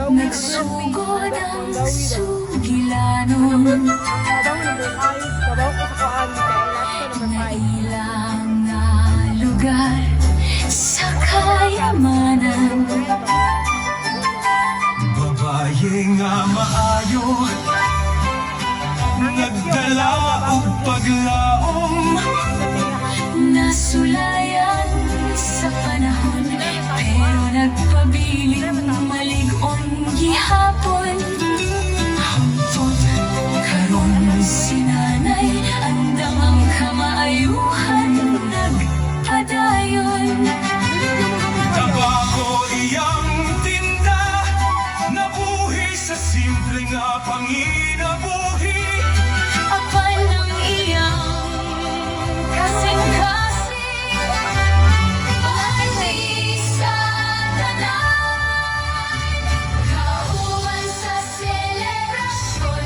Nagsugod ang sugilanon, nailang na lugar sa kayamanan. Babaye nga maayo, nagdala og paglaom, Nasulayan sa panahon, pero nagpabiling malig-on gihapon. Hangtod karon sinanay, andam ang kamaayuhan nagpadayon. tabako iyang tinda, nabuhi sa simple nga panginabuhi. Apan ang iyang kasing-kasing, pati sa tanan, kauban sa selebrasyon,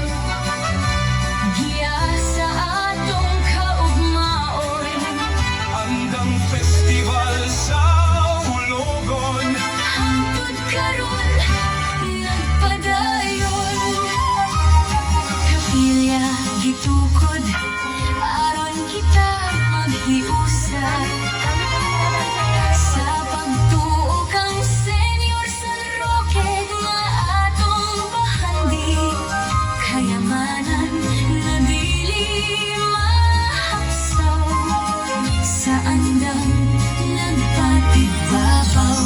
giya sa atong kaugmaon. Andang festival sa Ulogon, Hangtod karon nagpadayon, kapilya gitukod aron kita maghiusa sa pagtuo kang Senyor San Roque nga atong bahandi. Kayamanan na dili mahapsaw, sa andam nagpatibabaw.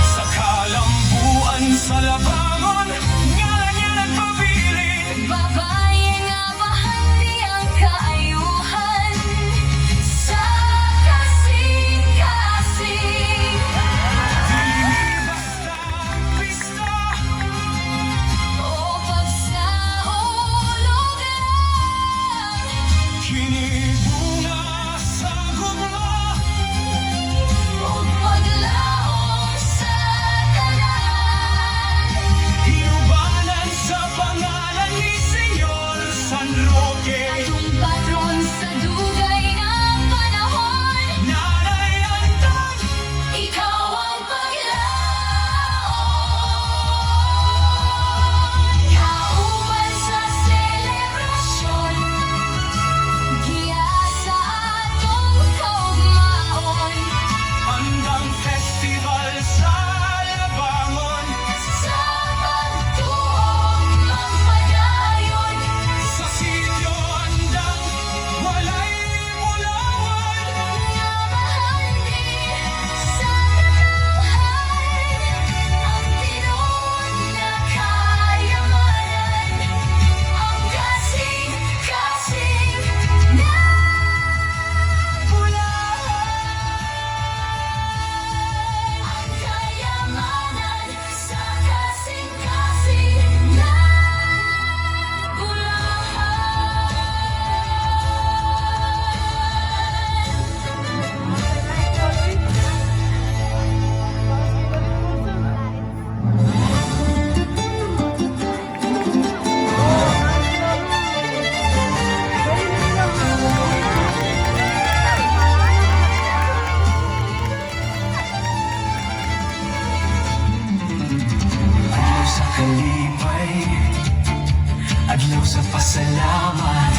sa kalambuan sa labangon, nga niya nagpabilin. Babae nga bahandi ang kaayuhan sa kasing-kasing. Dili basta pista, O pagsaulugan, kini bunga sa gugma. o paglaom sa tanan. Hinubalan sa pangalan ni Senyor San Roque, Atong patron sa dugay ng panahon, nanay antay. ikaw ang paglaom. Kauban sa selebrasyon, giya sa atong kaugmaon. Andang festival sa labangon, Sa pagtuong magpadayon, sa sityo andang walay mulawan. nga bahandi sa katanawhan, ang tinuod na kayamanan, ang kasing-kasing na ang kayamanan sa kasing-kasing na Adlaw sa kalipay, adlaw sa pasalamat.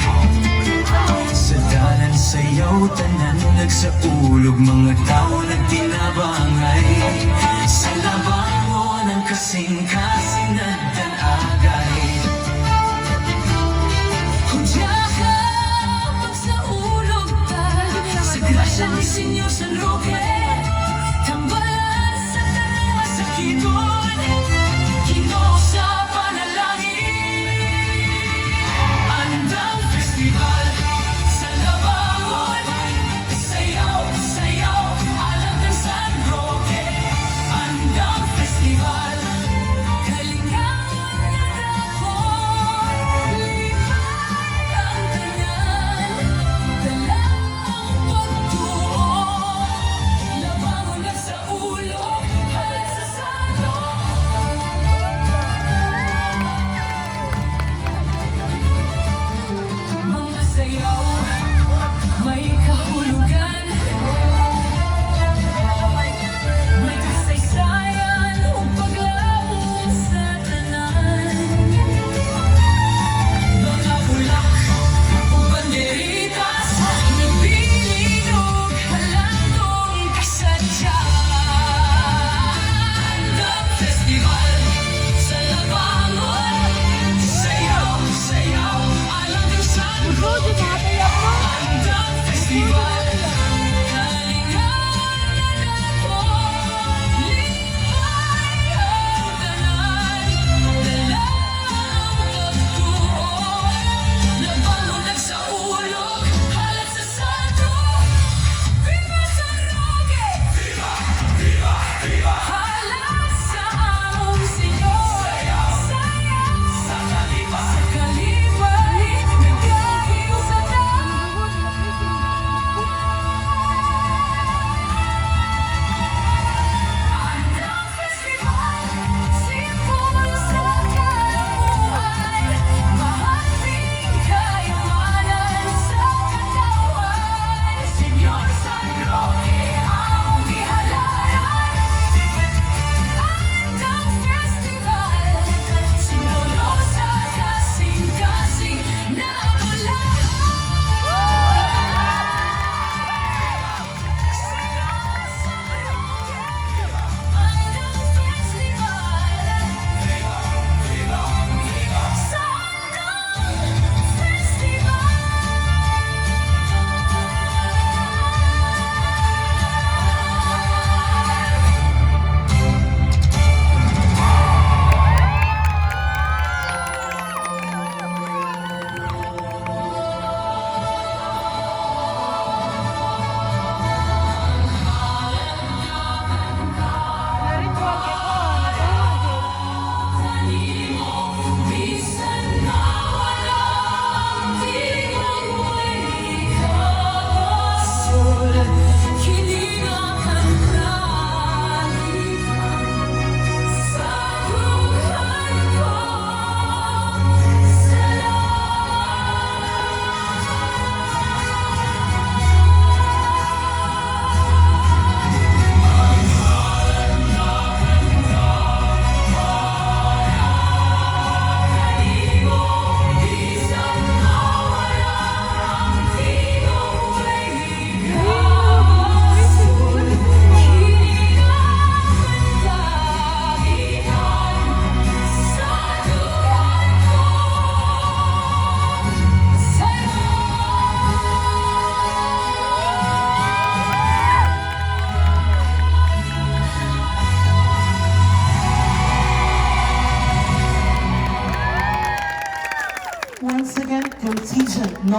Sa dalan sayaw tanan nagsaulog, mga tao nagtinabangay. Sa labangon ang kasing-kasing nagdanagay. Hudya ka pagsaulog ka sa grasya ni Senyor San Roque. Tambalan sa tanang masakiton, Ginoo sa panalangin. Andang festival sa labangon, sayaw, sayaw, no?